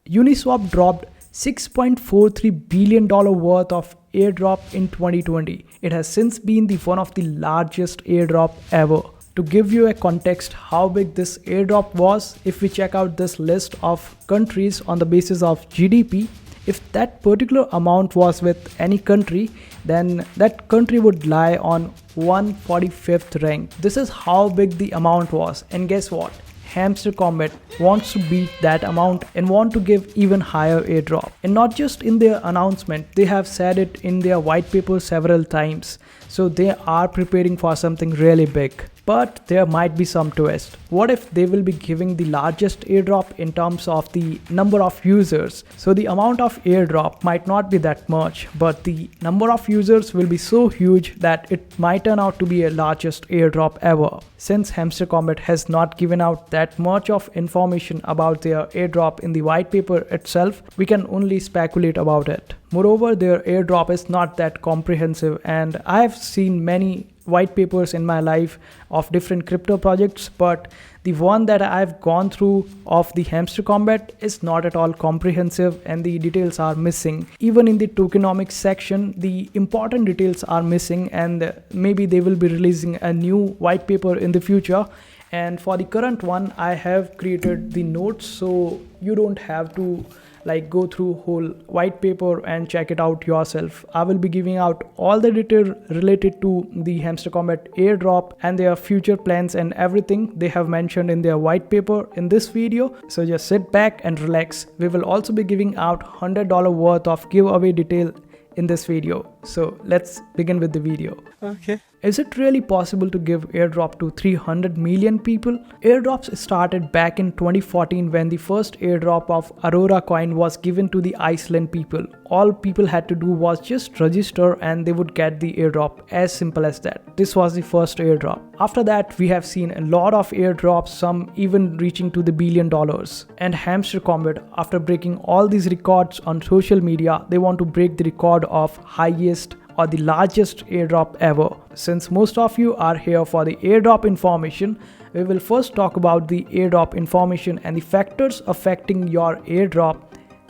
Uniswap dropped $6.43 billion worth of airdrop in 2020. It has since been one of the largest airdrop ever. To give you a context how big this airdrop was, if we check out this list of countries on the basis of GDP, if that particular amount was with any country, then that country would lie on 145th rank. This is how big the amount was, and guess what? Hamster Kombat wants to beat that amount and want to give even higher airdrop. And not just in their announcement, they have said it in their white paper several times. So they are preparing for something really big. But there might be some twist. What if they will be giving the largest airdrop in terms of the number of users? So the amount of airdrop might not be that much, but the number of users will be so huge that it might turn out to be a largest airdrop ever. Since Hamster Kombat has not given out that much of information about their airdrop in the white paper itself, we can only speculate about it. Moreover, their airdrop is not that comprehensive, and I have seen many white papers in my life of different crypto projects, but the one that I've gone through of the Hamster Kombat is not at all comprehensive and the details are missing. Even in the tokenomics section, the important details are missing, and maybe they will be releasing a new white paper in the future. And for the current one, I have created the notes, so you don't have to go through whole white paper and check it out yourself. I will be giving out all the detail related to the Hamster Kombat airdrop and their future plans and everything they have mentioned in their white paper in this video. So just sit back and relax. We will also be giving out $100 worth of giveaway detail in this video. So let's begin with the video. Okay. Is it really possible to give airdrop to 300 million people? Airdrops started back in 2014 when the first airdrop of Aurora coin was given to the Iceland people. All people had to do was just register and they would get the airdrop, as simple as that. This was the first airdrop. After that, we have seen a lot of airdrops, some even reaching to the $1 billion. And Hamster Kombat, after breaking all these records on social media, they want to break the record of highest or the largest airdrop ever. Since most of you are here for the airdrop information, we will first talk about the airdrop information and the factors affecting your airdrop,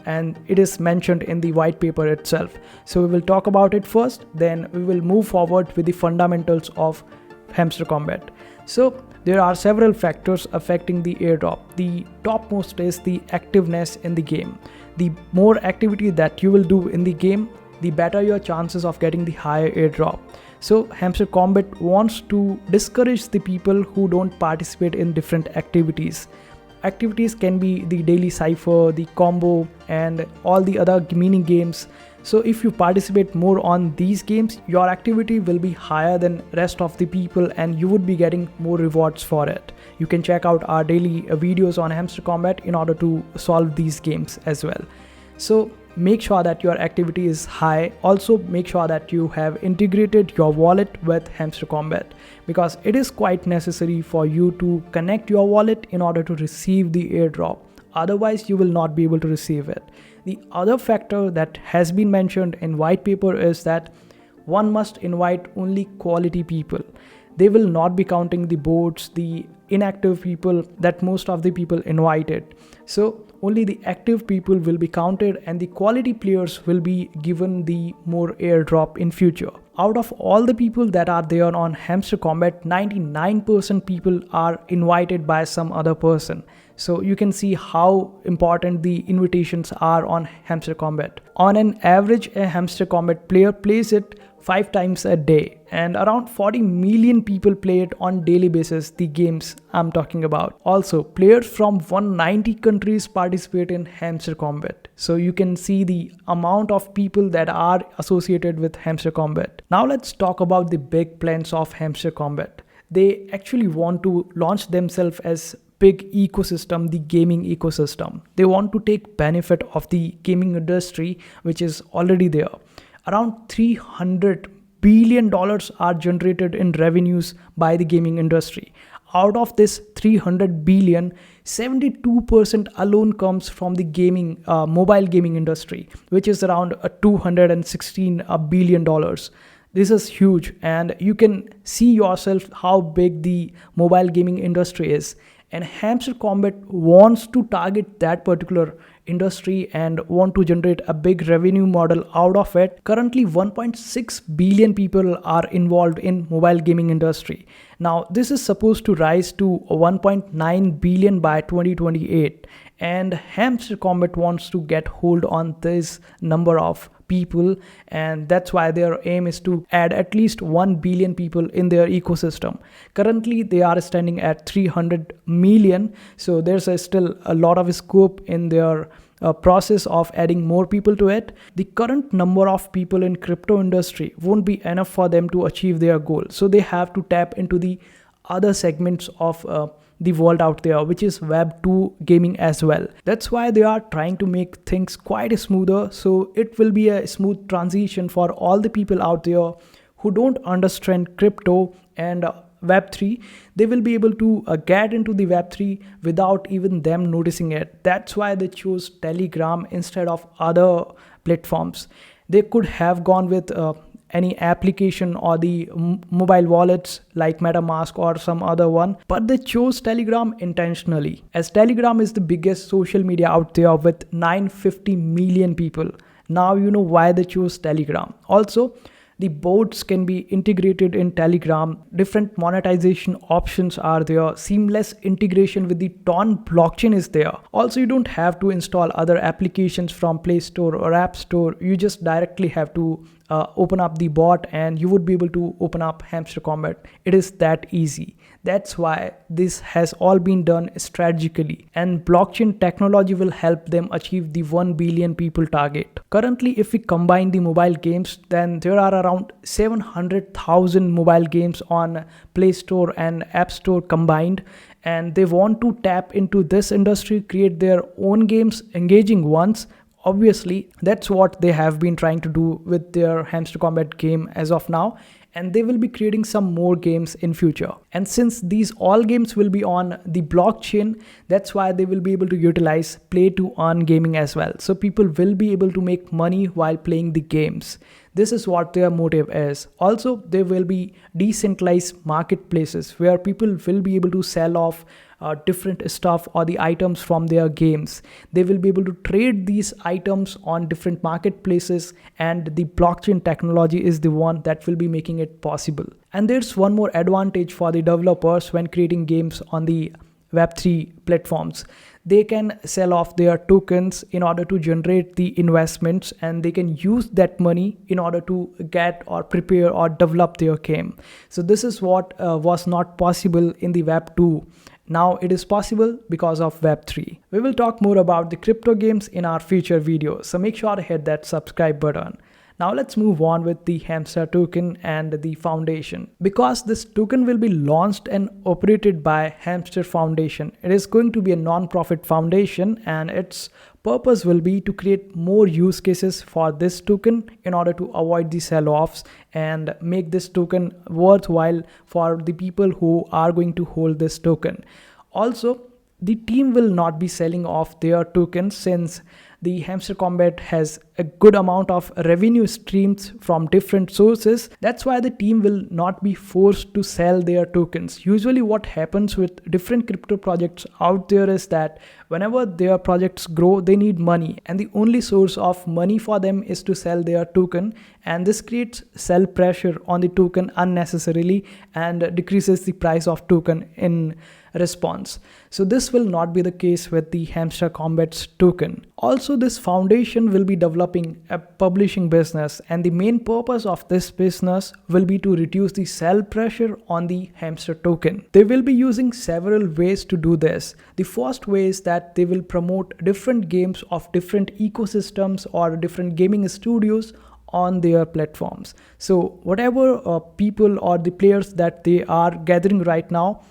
and it is mentioned in the white paper itself. So we will talk about it first, then we will move forward with the fundamentals of Hamster Kombat. So there are several factors affecting the airdrop. The topmost is the activeness in the game. The more activity that you will do in the game, the better your chances of getting the higher airdrop. So Hamster Kombat wants to discourage the people who don't participate in different activities. Activities can be the Daily Cipher, the combo, and all the other mini games. So if you participate more on these games, your activity will be higher than rest of the people and you would be getting more rewards for it. You can check out our daily videos on Hamster Kombat in order to solve these games as well. So make sure that your activity is high. Also make sure that you have integrated your wallet with Hamster Kombat, because it is quite necessary for you to connect your wallet in order to receive the airdrop. Otherwise you will not be able to receive it. The other factor that has been mentioned in white paper is that one must invite only quality people. They will not be counting the bots, the inactive people that most of the people invited. So only the active people will be counted and the quality players will be given the more airdrop in future. Out of all the people that are there on Hamster Kombat, 99% people are invited by some other person. So you can see how important the invitations are on Hamster Kombat. On an average, a Hamster Kombat player plays it 5 times a day, and around 40 million people play it on daily basis, the games I'm talking about. Also, players from 190 countries participate in Hamster Kombat. So you can see the amount of people that are associated with Hamster Kombat. Now let's talk about the big plans of Hamster Kombat. They actually want to launch themselves as big ecosystem, the gaming ecosystem. They want to take benefit of the gaming industry, which is already there. Around $300 billion are generated in revenues by the gaming industry. Out of this 300 billion, 72% alone comes from the gaming, mobile gaming industry, which is around $216 billion. This is huge, and you can see yourself how big the mobile gaming industry is. And Hamster Kombat wants to target that particular industry and want to generate a big revenue model out of it. Currently 1.6 billion people are involved in mobile gaming industry. Now this is supposed to rise to 1.9 billion by 2028, and Hamster Kombat wants to get hold on this number of people, and that's why their aim is to add at least 1 billion people in their ecosystem. Currently they are standing at 300 million, so there's still a lot of scope in their process of adding more people to it. The current number of people in crypto industry won't be enough for them to achieve their goal, so they have to tap into the other segments of the world out there, which is Web2 gaming as well. That's why they are trying to make things quite smoother, so it will be a smooth transition for all the people out there who don't understand crypto and Web3. They will be able to get into the Web3 without even them noticing it. That's why they chose Telegram instead of other platforms. They could have gone with any application or the mobile wallets like MetaMask or some other one, but they chose Telegram intentionally, as Telegram is the biggest social media out there with 950 million people. Now you know why they chose Telegram. Also, the bots can be integrated in Telegram. Different monetization options are there. Seamless integration with the Ton blockchain is there. Also, you don't have to install other applications from Play Store or App Store. You just directly have to open up the bot and you would be able to open up Hamster Kombat. It is that easy. That's why this has all been done strategically, and blockchain technology will help them achieve the 1 billion people target. Currently, if we combine the mobile games, then there are around 700,000 mobile games on Play Store and App Store combined, and they want to tap into this industry, create their own games, engaging ones. Obviously, that's what they have been trying to do with their Hamster Kombat game as of now, and they will be creating some more games in future. And since these all games will be on the blockchain, that's why they will be able to utilize play to earn gaming as well. So people will be able to make money while playing the games. This is what their motive is. Also, there will be decentralized marketplaces where people will be able to sell off different stuff or the items from their games. They will be able to trade these items on different marketplaces, and the blockchain technology is the one that will be making it possible. And there's one more advantage for the developers when creating games on the Web3 platforms. They can sell off their tokens in order to generate the investments, and they can use that money in order to get or prepare or develop their game. So this is what was not possible in the Web2. Now it is possible because of Web3. We will talk more about the crypto games in our future videos, so make sure to hit that subscribe button. Now let's move on with the Hamster token and the foundation. Because this token will be launched and operated by Hamster Foundation. It is going to be a non-profit foundation, and its purpose will be to create more use cases for this token in order to avoid the sell-offs and make this token worthwhile for the people who are going to hold this token. Also, the team will not be selling off their tokens, since the Hamster Kombat has a good amount of revenue streams from different sources. That's why the team will not be forced to sell their tokens. Usually what happens with different crypto projects out there is that whenever their projects grow, they need money, and the only source of money for them is to sell their token, and this creates sell pressure on the token unnecessarily and decreases the price of token in response. So this will not be the case with the Hamster Kombat's token. Also, this foundation will be developing a publishing business, and the main purpose of this business will be to reduce the sell pressure on the Hamster token. They will be using several ways to do this. The first way is that they will promote different games of different ecosystems or different gaming studios on their platforms. So whatever people or the players that they are gathering right now,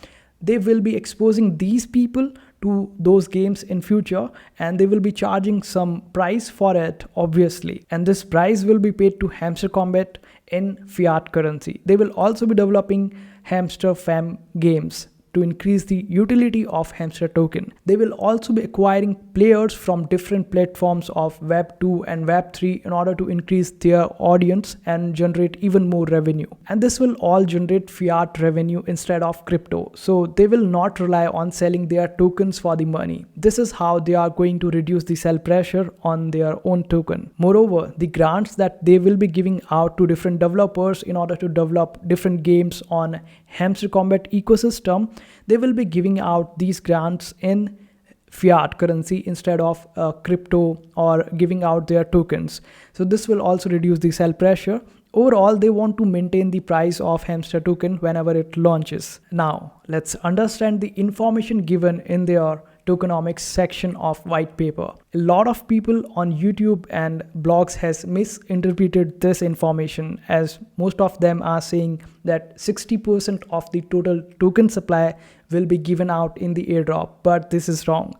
they will be exposing these people to those games in future, and they will be charging some price for it, obviously, and this price will be paid to Hamster Kombat in fiat currency. They will also be developing Hamster Fam games to increase the utility of Hamster token. They will also be acquiring players from different platforms of Web 2 and Web 3 in order to increase their audience and generate even more revenue. And this will all generate fiat revenue instead of crypto. So they will not rely on selling their tokens for the money. This is how they are going to reduce the sell pressure on their own token. Moreover, the grants that they will be giving out to different developers in order to develop different games on Hamster Kombat ecosystem, they will be giving out these grants in fiat currency instead of crypto or giving out their tokens. So this will also reduce the sell pressure. Overall, they want to maintain the price of Hamster token whenever it launches. Now, let's understand the information given in their tokenomics section of white paper. A lot of people on YouTube and blogs has misinterpreted this information, as most of them are saying that 60% of the total token supply will be given out in the airdrop, but this is wrong.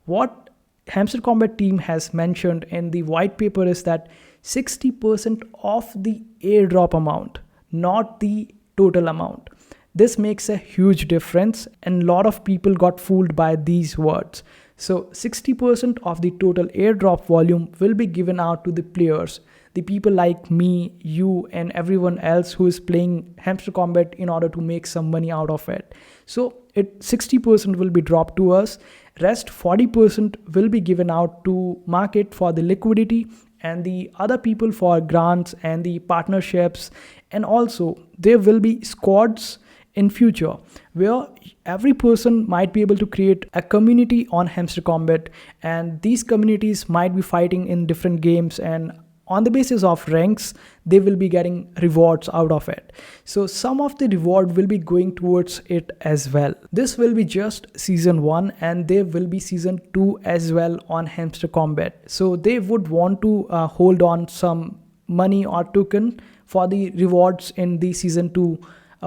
What Hamster Kombat team has mentioned in the white paper is that 60% of the airdrop amount, not the total amount. This makes a huge difference, and a lot of people got fooled by these words. So 60% of the total airdrop volume will be given out to the players, the people like me, you, and everyone else who is playing Hamster Kombat in order to make some money out of it. So 60% will be dropped to us. Rest 40% will be given out to market for the liquidity, and the other people for grants and the partnerships. And also there will be squads in future where every person might be able to create a community on Hamster Kombat, and these communities might be fighting in different games, and on the basis of ranks they will be getting rewards out of it. So some of the reward will be going towards it as well. This will be just season 1, and there will be season 2 as well on Hamster Kombat. So they would want to hold on some money or token for the rewards in the season 2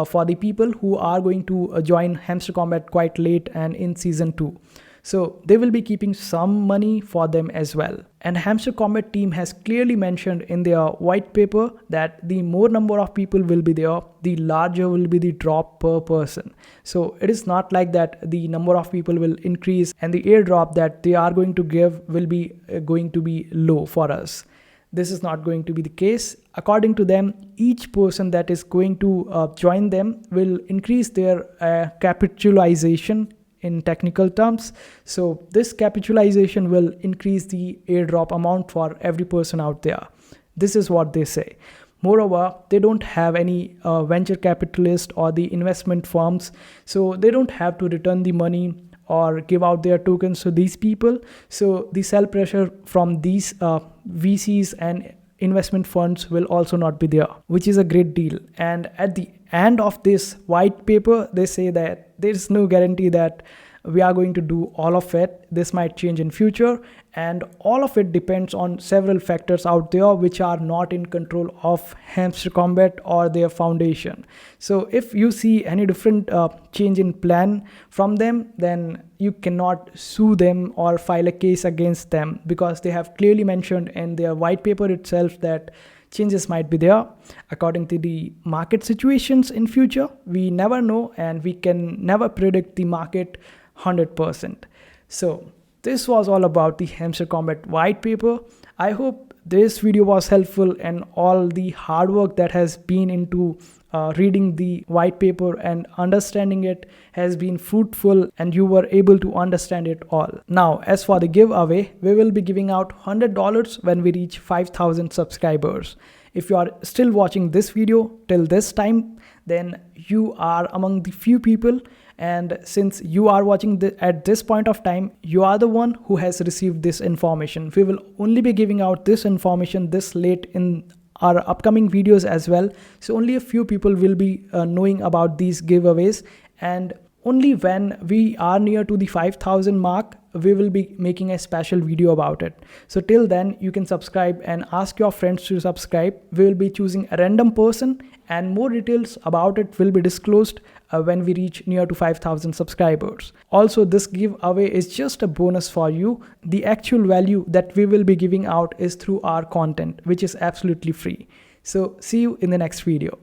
for the people who are going to join Hamster Kombat quite late and in season 2. So they will be keeping some money for them as well. And Hamster Kombat team has clearly mentioned in their white paper that the more number of people will be there, the larger will be the drop per person. So it is not like that the number of people will increase and the airdrop that they are going to give will be going to be low for us. This is not going to be the case. According to them, each person that is going to join them will increase their capitalization in technical terms. So this capitalization will increase the airdrop amount for every person out there. This is what they say. Moreover, they don't have any venture capitalist or the investment firms, so they don't have to return the money or give out their tokens to these people. So the sell pressure from these VCs and investment funds will also not be there, which is a great deal. And at the end of this white paper, they say that there is no guarantee that we are going to do all of it. This might change in future, and all of it depends on several factors out there which are not in control of Hamster Kombat or their foundation. So if you see any different change in plan from them, then you cannot sue them or file a case against them, because they have clearly mentioned in their white paper itself that changes might be there according to the market situations in future. We never know, and we can never predict the market 100%. So this was all about the Hamster Kombat white paper. I hope this video was helpful, and all the hard work that has been into reading the white paper and understanding it has been fruitful, and you were able to understand it all. Now, as for the giveaway, we will be giving out $100 when we reach 5,000 subscribers. If you are still watching this video till this time, then you are among the few people, and since you are watching at this point of time, you are the one who has received this information. We will only be giving out this information this late in our upcoming videos as well, so only a few people will be knowing about these giveaways, and only when we are near to the 5,000 mark, we will be making a special video about it. So till then, you can subscribe and ask your friends to subscribe. We will be choosing a random person, and more details about it will be disclosed when we reach near to 5,000 subscribers. Also, this giveaway is just a bonus for you. The actual value that we will be giving out is through our content, which is absolutely free. So see you in the next video.